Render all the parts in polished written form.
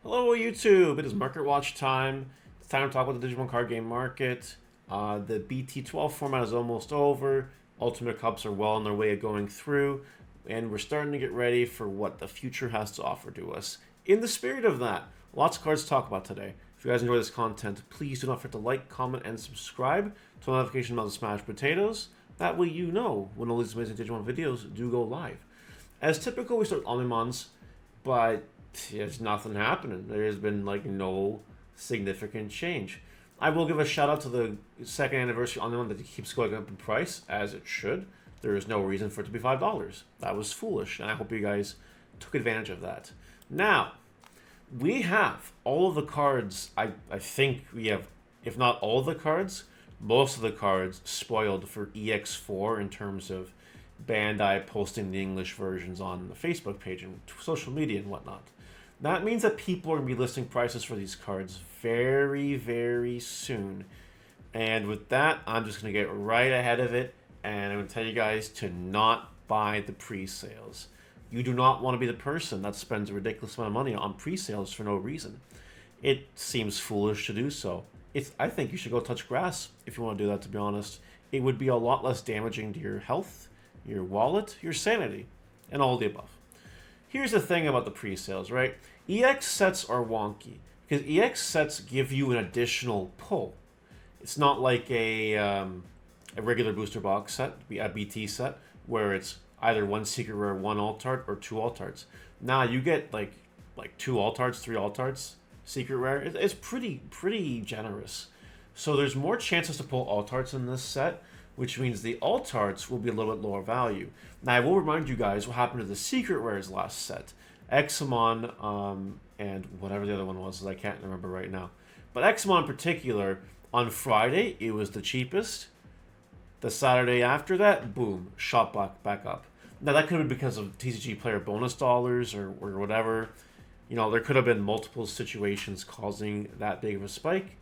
Hello YouTube, it is Market Watch time. It's time to talk about the Digimon card game market. The BT12 format is almost over. Ultimate Cups are well on their way of going through. And we're starting to get ready for what the future has to offer to us. In the spirit of that, lots of cards to talk about today. If you guys enjoy this content, please do not forget to like, comment, and subscribe to notification about the Smash Potatoes. That way you know when all these amazing Digimon videos do go live. As typical, we start with Omnimons, but there's nothing happening. There has been like no significant change. I will give a shout out to the second anniversary Omnimon that keeps going up in price, as it should. There is no reason for it to be $5. That was foolish, and I hope you guys took advantage of that. Now, we have all of the cards. I think we have, if not all of the cards, most of the cards spoiled for EX4 in terms of Bandai posting the English versions on the Facebook page and social media and whatnot. That means that people are going to be listing prices for these cards very, very soon. And with that, I'm just going to get right ahead of it, and I'm going to tell you guys to not buy the pre-sales. You do not want to be the person that spends a ridiculous amount of money on pre-sales for no reason. It seems foolish to do so. I think you should go touch grass if you want to do that, to be honest. It would be a lot less damaging to your health, your wallet, your sanity, and all the above. Here's the thing about the pre-sales, right? EX sets are wonky because EX sets give you an additional pull. It's not like a regular booster box set, a BT set, where it's either one secret rare, one alt art, or two alt arts. Now you get like two alt arts, three alt arts, secret rare. It's pretty generous. So there's more chances to pull alt arts in this set, which means the alt arts will be a little bit lower value. Now I will remind you guys what happened to the secret rares last set. Examon, and whatever the other one was, I can't remember right now. But Examon in particular, on Friday, it was the cheapest. The Saturday after that, boom, shot back up. Now that could have been because of TCG player bonus dollars or whatever. You know, there could have been multiple situations causing that big of a spike.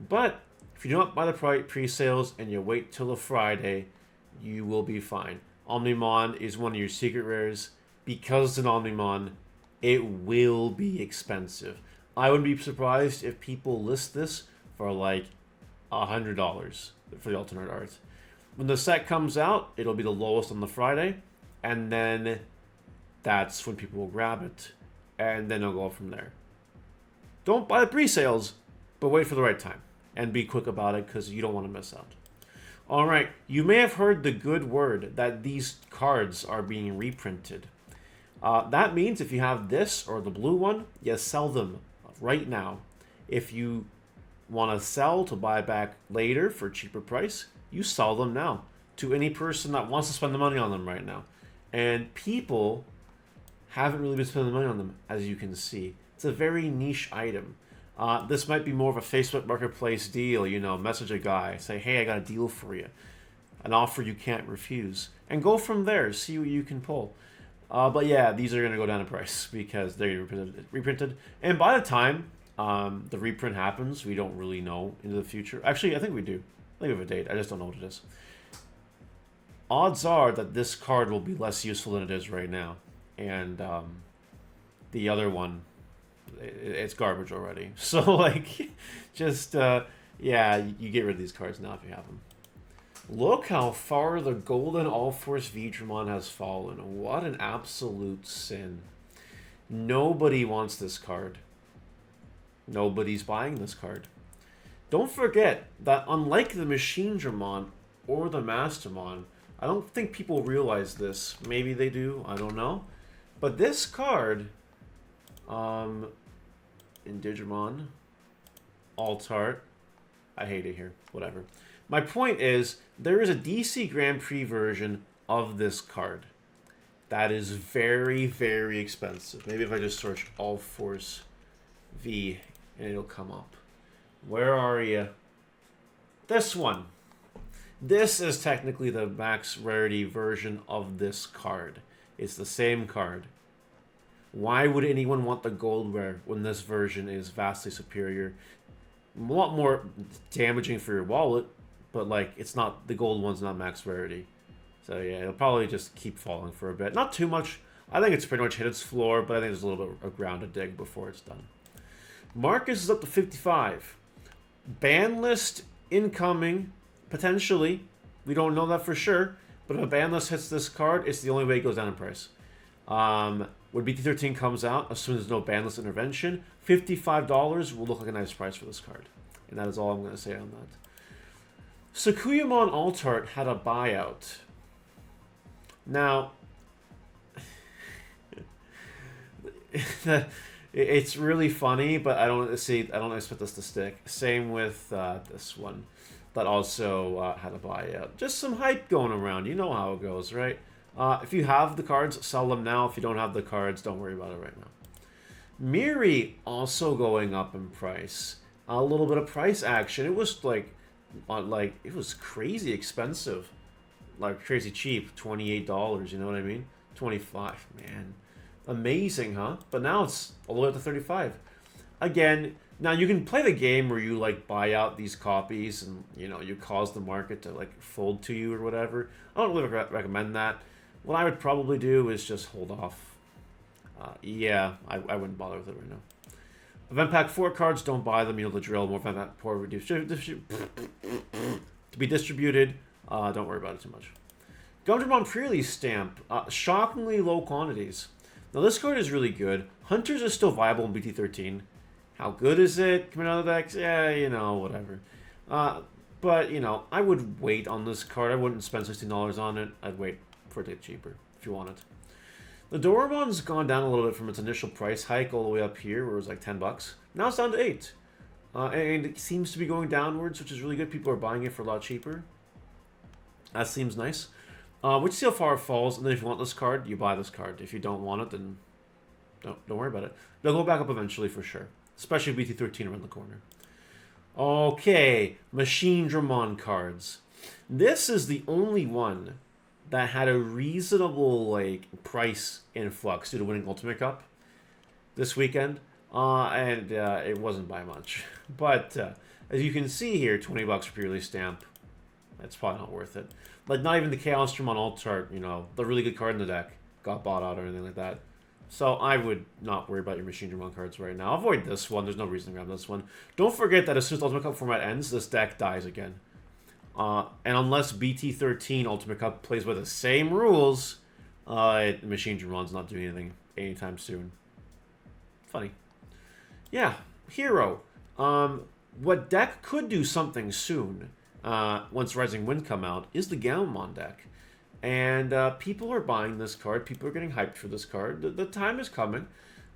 But if you do not buy the pre-sales and you wait till the Friday, you will be fine. Omnimon is one of your secret rares. Because it's an Omnimon, it will be expensive. I would be surprised if people list this for like $100 for the alternate art. When the set comes out, it'll be the lowest on the Friday, and then that's when people will grab it, and then it'll go from there. Don't buy the pre-sales, but wait for the right time, and be quick about it because you don't want to miss out. Alright, you may have heard the good word that these cards are being reprinted. That means if you have this or the blue one, you sell them right now. If you want to sell to buy back later for a cheaper price, you sell them now to any person that wants to spend the money on them right now. And people haven't really been spending money on them, as you can see. It's a very niche item. This might be more of a Facebook Marketplace deal, you know, message a guy, say, hey, I got a deal for you. An offer you can't refuse. And go from there, see what you can pull. But yeah, these are going to go down in price because they're reprinted. And by the time the reprint happens, we don't really know into the future. Actually, I think we do. I think we have a date. I just don't know what it is. Odds are that this card will be less useful than it is right now. And the other one, it's garbage already. So, like, just, yeah, you get rid of these cards now if you have them. Look how far the Golden All-Force Digimon has fallen. What an absolute sin. Nobody wants this card. Nobody's buying this card. Don't forget that unlike the Machine Dramon or the Mastermon, I don't think people realize this. Maybe they do, I don't know. But this card, in Digimon, Alt-Art, I hate it here, whatever. My point is, there is a DC Grand Prix version of this card. That is very, very expensive. Maybe if I just search All Force V and it'll come up. Where are you? This one. This is technically the max rarity version of this card. It's the same card. Why would anyone want the gold rare when this version is vastly superior? A lot more damaging for your wallet, but like it's not, the gold one's not max rarity. So yeah, it'll probably just keep falling for a bit. Not too much. I think it's pretty much hit its floor, but I think there's a little bit of ground to dig before it's done. Marcus is up to 55. Ban list incoming, potentially. We don't know that for sure. But if a ban list hits this card, it's the only way it goes down in price. When BT13 comes out, assuming there's no ban list intervention, $55 will look like a nice price for this card. And that is all I'm going to say on that. Sakuyamon Altart had a buyout. Now, it's really funny, but I don't expect this to stick. Same with this one that also had a buyout. Just some hype going around. You know how it goes, right? If you have the cards, sell them now. If you don't have the cards, don't worry about it right now. Miri also going up in price. A little bit of price action. It was like it was crazy expensive, like crazy cheap. $28. You know what I mean? 25. Man, amazing, huh? But now it's all the way up to 35. Again, now you can play the game where you like buy out these copies and you cause the market to like fold to you or whatever. I don't really recommend that. What I would probably do is just hold off. Yeah, I wouldn't bother with it right now. Event Pack 4 cards, don't buy them. You know the drill. More Event Pack 4 to be distributed. Don't worry about it too much. Digimon pre-release stamp. Shockingly low quantities. Now this card is really good. Hunters is still viable in BT13. How good is it? Coming out of the decks? Yeah, whatever. But, I would wait on this card. I wouldn't spend $16 on it. I'd wait for it to get cheaper if you want it. The Doraemon's gone down a little bit from its initial price hike all the way up here, where it was like $10. Now it's down to $8. And it seems to be going downwards, which is really good. People are buying it for a lot cheaper. That seems nice. Which see how far it falls, and then if you want this card, you buy this card. If you don't want it, then don't worry about it. They'll go back up eventually for sure. Especially BT13 around the corner. Okay, Machine Dramon cards. This is the only one that had a reasonable price influx due to winning Ultimate Cup this weekend. And it wasn't by much. But as you can see here, $20 for purely stamp. That's probably not worth it. Like, not even the Chaos Dramon Altart, the really good card in the deck, got bought out or anything like that. So I would not worry about your Machine Dramon cards right now. Avoid this one. There's no reason to grab this one. Don't forget that as soon as the Ultimate Cup format ends, this deck dies again. And unless BT13 Ultimate Cup plays by the same rules, Machine Dramon's not doing anything anytime soon. Funny. Yeah, Hero. What deck could do something soon, once Rising Wind come out, is the Gaomon deck. And people are buying this card. People are getting hyped for this card. The time is coming.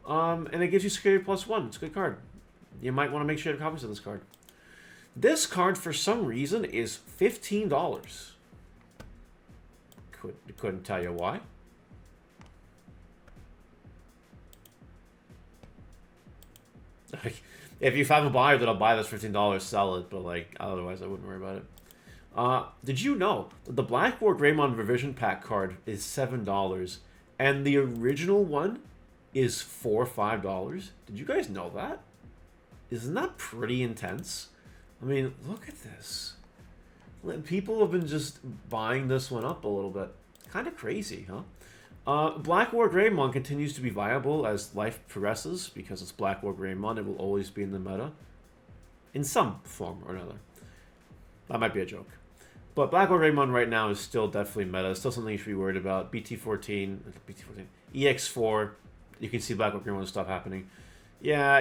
And it gives you security +1. It's a good card. You might want to make sure you have copies of this card. This card, for some reason, is $15. Couldn't tell you why. If you find a buyer that'll buy this $15, sell it. But otherwise, I wouldn't worry about it. Did you know that the Black War Greymon Revision Pack card is $7, and the original one is $4 or $5? Did you guys know that? Isn't that pretty intense? I mean, look at this. People have been just buying this one up a little bit. Kind of crazy, huh? Black War Greymon continues to be viable as life progresses, because it's Black War Greymon. It will always be in the meta, in some form or another. That might be a joke. But Black War Greymon right now is still definitely meta. It's still something you should be worried about. BT14, EX4, you can see Black War Greymon stuff happening. Yeah,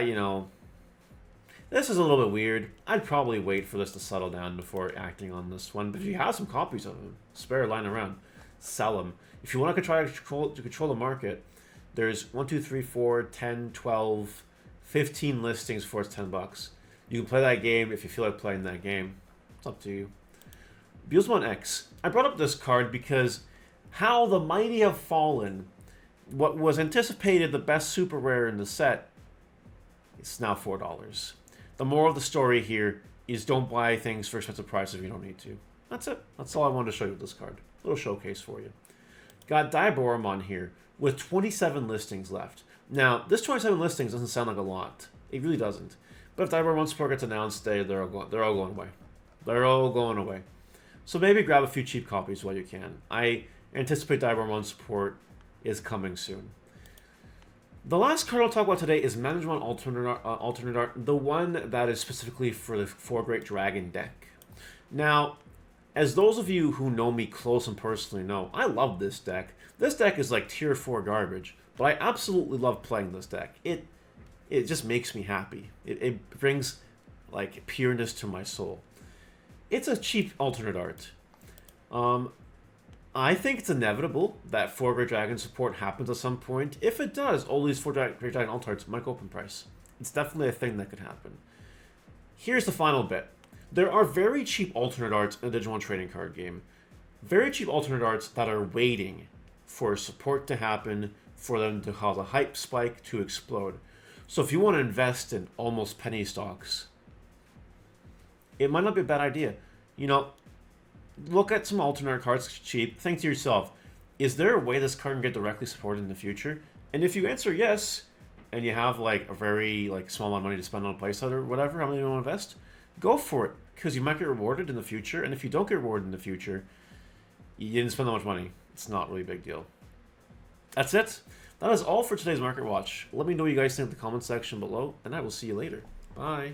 this is a little bit weird. I'd probably wait for this to settle down before acting on this one. But if you have some copies of them, spare lying around, sell them. If you want to control the market, there's 1, 2, 3, 4, 10, 12, 15 listings for it's $10. You can play that game if you feel like playing that game. It's up to you. Beelzebub X. I brought up this card because How the Mighty Have Fallen, what was anticipated the best super rare in the set, it's now $4. The moral of the story here is don't buy things for expensive prices if you don't need to. That's it. That's all I wanted to show you with this card. A little showcase for you. Got Diboromon here with 27 listings left. Now, this 27 listings doesn't sound like a lot. It really doesn't. But if Diboromon support gets announced, they're all going away. They're all going away. So maybe grab a few cheap copies while you can. I anticipate Diboromon support is coming soon. The last card I'll talk about today is Management Alternate Art, the one that is specifically for the 4 Great Dragon deck. Now, as those of you who know me close and personally know, I love this deck. This deck is like tier 4 garbage, but I absolutely love playing this deck. It just makes me happy. It brings like pureness to my soul. It's a cheap alternate art. I think it's inevitable that 4 Great Dragon support happens at some point. If it does, all these 4 Great Dragon alt arts might go up in price. It's definitely a thing that could happen. Here's the final bit. There are very cheap alternate arts in the Digimon trading card game. Very cheap alternate arts that are waiting for support to happen, for them to cause a hype spike to explode. So if you want to invest in almost penny stocks, it might not be a bad idea. You know, look at some alternate cards cheap. Think to yourself, is there a way this card can get directly supported in the future? And if you answer yes, and you have like a very small amount of money to spend on a playset or whatever, how many you want to invest, go for it, because you might get rewarded in the future. And if you don't get rewarded in the future, you didn't spend that much money. It's not really a big deal. That's it. That is all for today's Market Watch. Let me know what you guys think in the comment section below, and I will see you later. Bye.